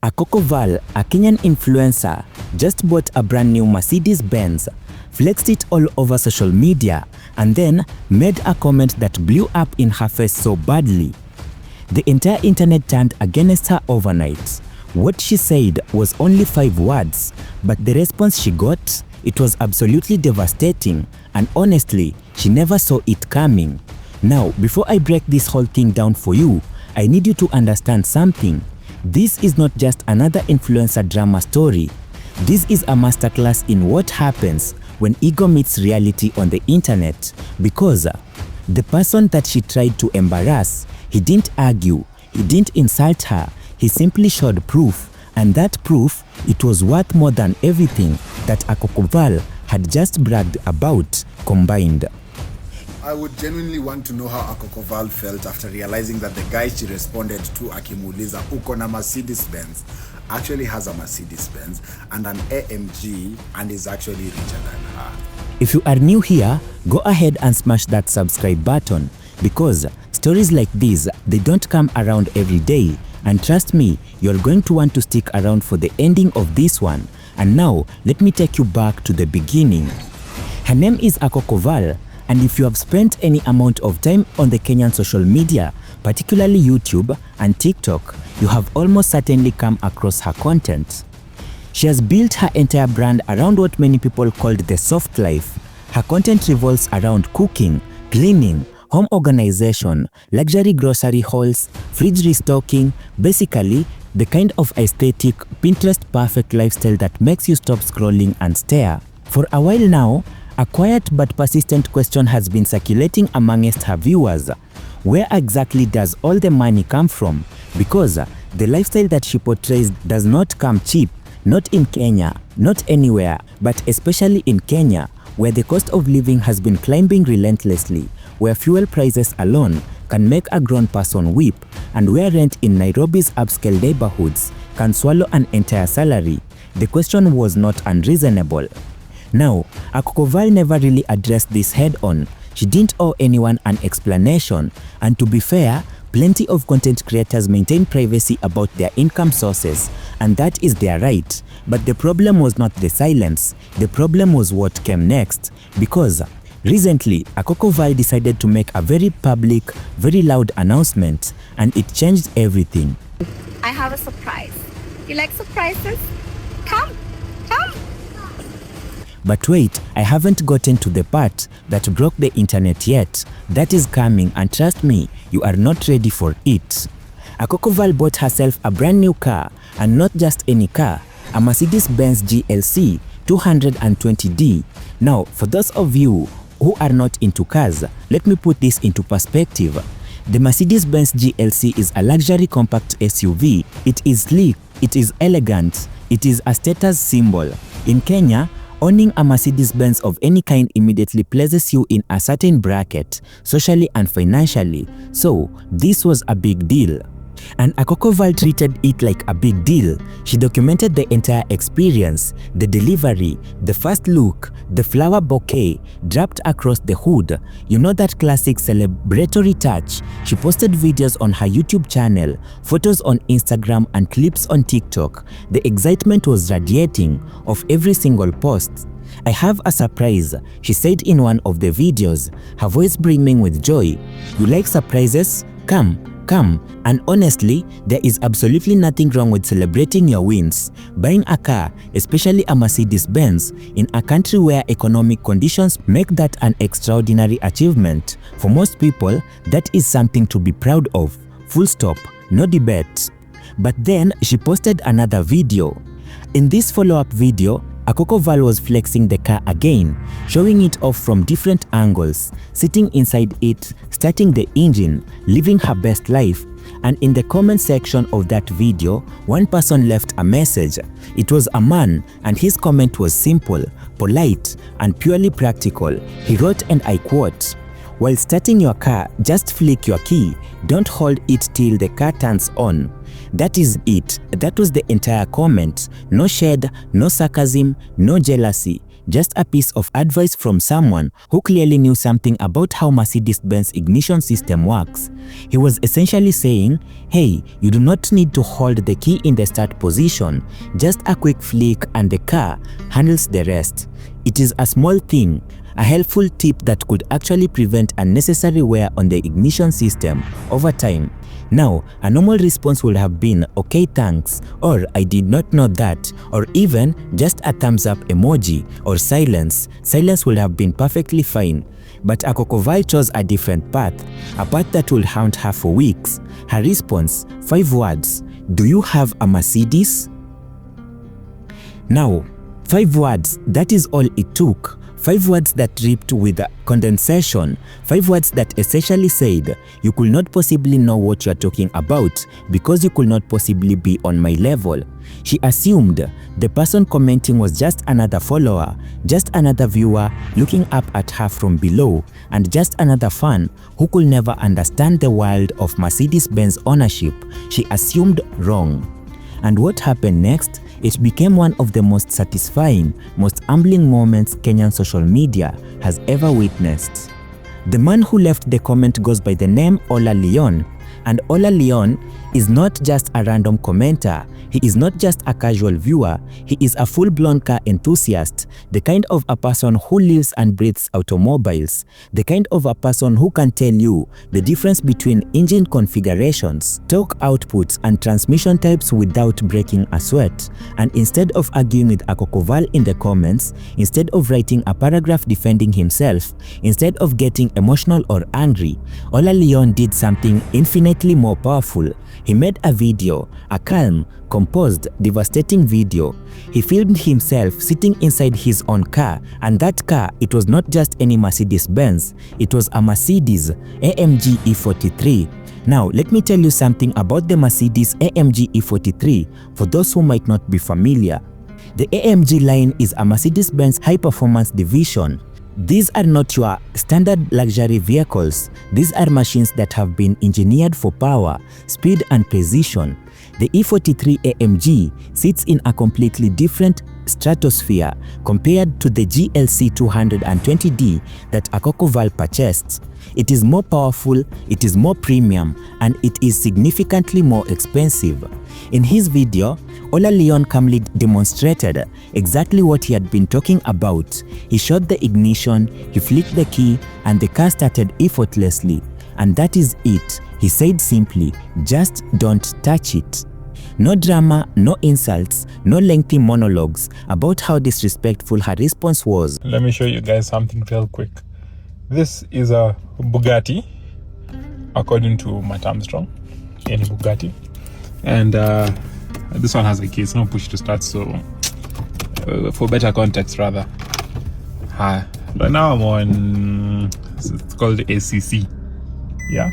Akoko Val, a Kenyan influencer, just bought a brand new Mercedes-Benz, flexed it all over social media, and then made a comment that blew up in her face so badly. The entire internet turned against her overnight. What she said was only 5 words, but the response she got, it was absolutely devastating, and honestly, she never saw it coming. Now, before I break this whole thing down for you, I need you to understand something. This is not just another influencer drama story. This is a masterclass in what happens when ego meets reality on the internet, because the person that she tried to embarrass, he didn't argue, he didn't insult her, he simply showed proof, and that proof, it was worth more than everything that Akoko Val had just bragged about combined. I would genuinely want to know how Akoko Val felt after realizing that the guy she responded to akimuuliza uko na Mercedes-Benz actually has a Mercedes-Benz and an AMG and is actually richer than her. If you are new here, go ahead and smash that subscribe button, because stories like these, they don't come around every day, and trust me, you're going to want to stick around for the ending of this one. And now, let me take you back to the beginning. Her name is Akoko Val, and if you have spent any amount of time on the Kenyan social media, particularly YouTube and TikTok, you have almost certainly come across her content. She has built her entire brand around what many people called the soft life. Her content revolves around cooking, cleaning, home organization, luxury grocery hauls, fridge restocking, basically the kind of aesthetic, Pinterest perfect lifestyle that makes you stop scrolling and stare. For a while now, a quiet but persistent question has been circulating amongst her viewers. Where exactly does all the money come from? Because the lifestyle that she portrays does not come cheap, not in Kenya, not anywhere, but especially in Kenya, where the cost of living has been climbing relentlessly, where fuel prices alone can make a grown person weep, and where rent in Nairobi's upscale neighborhoods can swallow an entire salary. The question was not unreasonable. Now, Akoko Val never really addressed this head-on. She didn't owe anyone an explanation, and to be fair, plenty of content creators maintain privacy about their income sources, and that is their right. But the problem was not the silence, the problem was what came next, because recently, Akoko Val decided to make a very public, very loud announcement, and it changed everything. I have a surprise. You like surprises? Come, come. But wait, I haven't gotten to the part that broke the internet yet. That is coming, and trust me, you are not ready for it. Akoko Val bought herself a brand new car, and not just any car, a Mercedes-Benz GLC 220D. Now, for those of you who are not into cars, let me put this into perspective. The Mercedes-Benz GLC is a luxury compact SUV. It is sleek, it is elegant, it is a status symbol. In Kenya, owning a Mercedes-Benz of any kind immediately places you in a certain bracket, socially and financially. So, this was a big deal. And Akoko Val treated it like a big deal. She documented the entire experience, the delivery, the first look, the flower bouquet draped across the hood. You know, that classic celebratory touch. She posted videos on her YouTube channel, photos on Instagram, and clips on TikTok. The excitement was radiating off every single post. I have a surprise, she said in one of the videos, her voice brimming with joy. You like surprises? Come. And honestly, there is absolutely nothing wrong with celebrating your wins. Buying a car, especially a Mercedes-Benz, in a country where economic conditions make that an extraordinary achievement. For most people, that is something to be proud of. Full stop, no debate. But then she posted another video. In this follow-up video, Akoko Val was flexing the car again, showing it off from different angles, sitting inside it, starting the engine, living her best life. And in the comment section of that video, one person left a message. It was a man, and his comment was simple, polite, and purely practical. He wrote, and I quote, "While starting your car, just flick your key. Don't hold it till the car turns on." That is it. That was the entire comment. No shade, no sarcasm, no jealousy. just a piece of advice from someone who clearly knew something about how Mercedes-Benz ignition system works. He was essentially saying, hey, you do not need to hold the key in the start position, just a quick flick and the car handles the rest. It is a small thing, a helpful tip that could actually prevent unnecessary wear on the ignition system over time. Now, a normal response would have been, okay thanks, or I did not know that, or even just a thumbs up emoji, or silence. Silence would have been perfectly fine. But Akoko Val chose a different path, a path that will haunt her for weeks. Her response, 5 words, do you have a Mercedes? Now, 5 words, that is all it took. 5 words that dripped with condensation, 5 words that essentially said, you could not possibly know what you are talking about because you could not possibly be on my level. She assumed the person commenting was just another follower, just another viewer looking up at her from below, and just another fan who could never understand the world of Mercedes-Benz ownership. She assumed wrong. And what happened next? It became one of the most satisfying, most humbling moments Kenyan social media has ever witnessed. The man who left the comment goes by the name Olumbeleon, and Olumbeleon is not just a random commenter. He is not just a casual viewer, he is a full-blown car enthusiast, the kind of a person who lives and breathes automobiles, the kind of a person who can tell you the difference between engine configurations, torque outputs, and transmission types without breaking a sweat. And instead of arguing with Akoko Val in the comments, instead of writing a paragraph defending himself, instead of getting emotional or angry, Olumbeleon did something infinitely more powerful. He made a video, a calm, composed, devastating video. He filmed himself sitting inside his own car, and that car, it was not just any Mercedes-Benz, it was a Mercedes AMG E43. Now, let me tell you something about the Mercedes AMG E43 for those who might not be familiar. The AMG line is a Mercedes-Benz high-performance division. These are not your standard luxury vehicles. These are machines that have been engineered for power, speed, and precision. The E43 AMG sits in a completely different stratosphere compared to the GLC 220D that Akoko Val purchased. It is more powerful, it is more premium, and it is significantly more expensive. In his video, Olumbeleon calmly demonstrated exactly what he had been talking about. He shot the ignition, he flicked the key, and the car started effortlessly. And that is it. He said simply, just don't touch it. No drama, no insults, no lengthy monologues about how disrespectful her response was. Let me show you guys something real quick. This is a Bugatti, according to Matt Armstrong, any Bugatti. And this one has a key, it's not push to start, so for better context rather. But now I'm on, it's called ACC, yeah?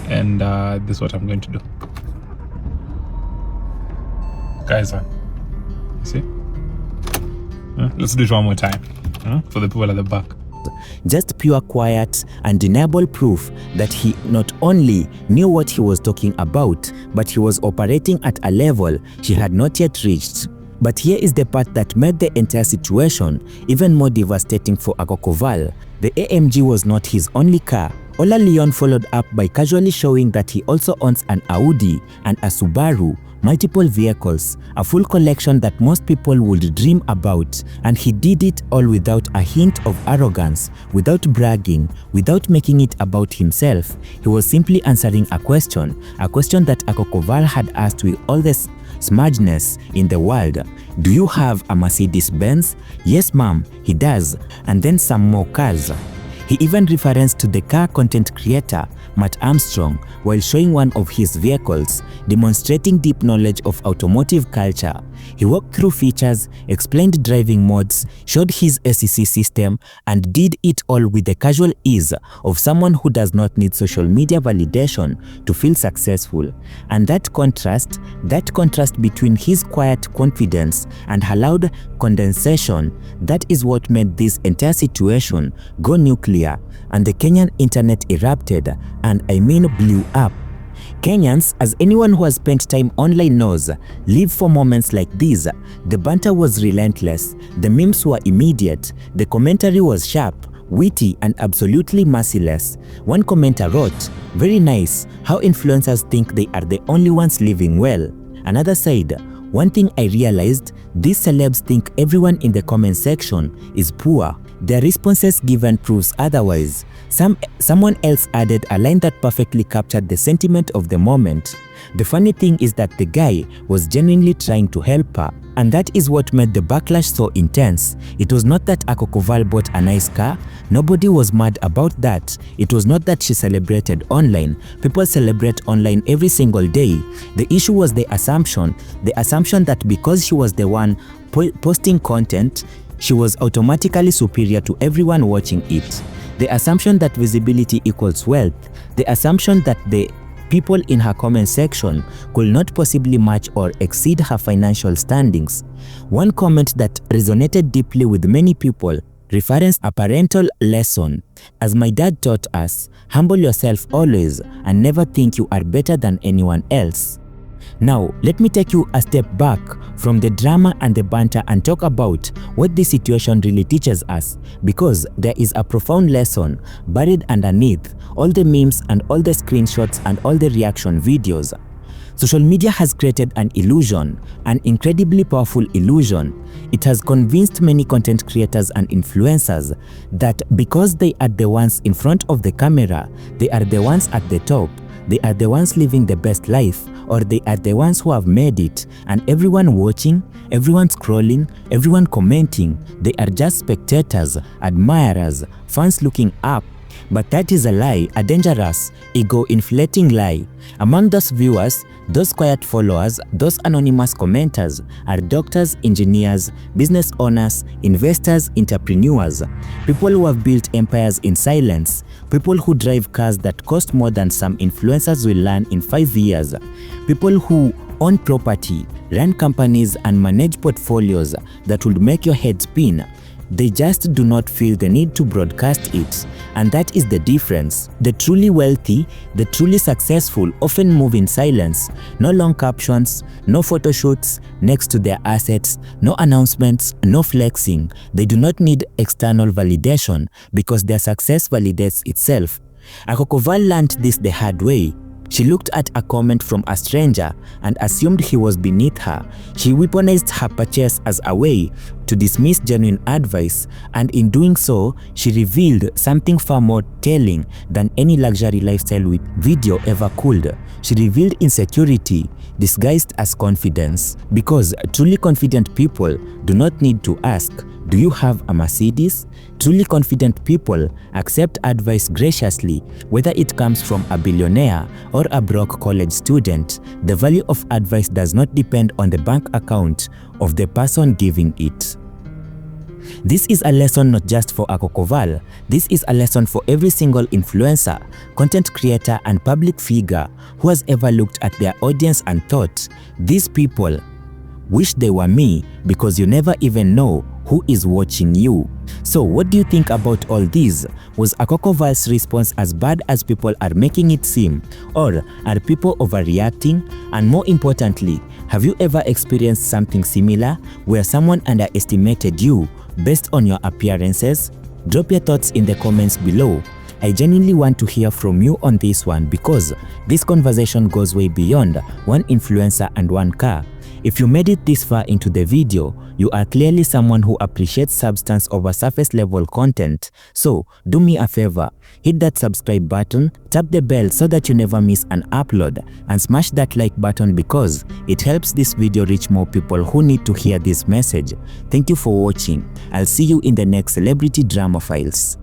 And this is what I'm going to do. Guys, you see? Let's do it one more time for the people at the back. Just pure quiet, undeniable proof that he not only knew what he was talking about, but he was operating at a level she had not yet reached. But here is the part that made the entire situation even more devastating for Akoko Val. The AMG was not his only car. Olumbeleon followed up by casually showing that he also owns an Audi and a Subaru, multiple vehicles, a full collection that most people would dream about, and he did it all without a hint of arrogance, without bragging, without making it about himself. He was simply answering a question that Akoko Val had asked with all the smugness in the world. Do you have a Mercedes-Benz? Yes ma'am, he does, and then some more cars. He even referenced to the car content creator Matt Armstrong while showing one of his vehicles, demonstrating deep knowledge of automotive culture. He walked through features, explained driving modes, showed his SEC system, and did it all with the casual ease of someone who does not need social media validation to feel successful. And that contrast between his quiet confidence and her loud condensation, that is what made this entire situation go nuclear, and the Kenyan internet erupted, and I mean blew up. Kenyans, as anyone who has spent time online knows, live for moments like these. The banter was relentless, the memes were immediate, the commentary was sharp, witty and absolutely merciless. One commenter wrote, "Very nice, how influencers think they are the only ones living well." Another said, "One thing I realized, these celebs think everyone in the comment section is poor. Their responses given proves otherwise." Someone else added a line that perfectly captured the sentiment of the moment. "The funny thing is that the guy was genuinely trying to help her." And that is what made the backlash so intense. It was not that Akoko Val bought a nice car. Nobody was mad about that. It was not that she celebrated online. People celebrate online every single day. The issue was the assumption that because she was the one posting content, she was automatically superior to everyone watching it. The assumption that visibility equals wealth. The assumption that the people in her comment section could not possibly match or exceed her financial standings. One comment that resonated deeply with many people referenced a parental lesson. "As my dad taught us, humble yourself always and never think you are better than anyone else." Now, let me take you a step back from the drama and the banter and talk about what this situation really teaches us, because there is a profound lesson buried underneath all the memes and all the screenshots and all the reaction videos. Social media has created an illusion, an incredibly powerful illusion. It has convinced many content creators and influencers that because they are the ones in front of the camera, they are the ones at the top, they are the ones living the best life, or they are the ones who have made it, and everyone watching, everyone scrolling, everyone commenting, they are just spectators, admirers, fans looking up. But that is a lie, a dangerous, ego-inflating lie. Among those viewers, those quiet followers, those anonymous commenters are doctors, engineers, business owners, investors, entrepreneurs, people who have built empires in silence, people who drive cars that cost more than some influencers will learn in 5 years, people who own property, run companies and manage portfolios that would make your head spin. They just do not feel the need to broadcast it. And that is the difference. The truly wealthy, the truly successful often move in silence. No long captions, no photo shoots next to their assets, no announcements, no flexing. They do not need external validation because their success validates itself. Akoko Val learned this the hard way. She looked at a comment from a stranger and assumed he was beneath her. She weaponized her purchase as a way to dismiss genuine advice, and in doing so, she revealed something far more telling than any luxury lifestyle with video ever could. She revealed insecurity disguised as confidence, because truly confident people do not need to ask, "Do you have a Mercedes?" Truly confident people accept advice graciously, whether it comes from a billionaire or a broke college student. The value of advice does not depend on the bank account of the person giving it. This is a lesson not just for Akoko Val. This is a lesson for every single influencer, content creator and public figure who has ever looked at their audience and thought, "These people wish they were me," because you never even know who is watching you. So what do you think about all these? Was Akoko Val's response as bad as people are making it seem? Or are people overreacting? And more importantly, have you ever experienced something similar where someone underestimated you based on your appearances? Drop your thoughts in the comments below. I genuinely want to hear from you on this one, because this conversation goes way beyond one influencer and one car. If you made it this far into the video, you are clearly someone who appreciates substance over surface level content. So do me a favor, hit that subscribe button, tap the bell so that you never miss an upload, and smash that like button because it helps this video reach more people who need to hear this message. Thank you for watching. I'll see you in the next Celebrity Drama Files.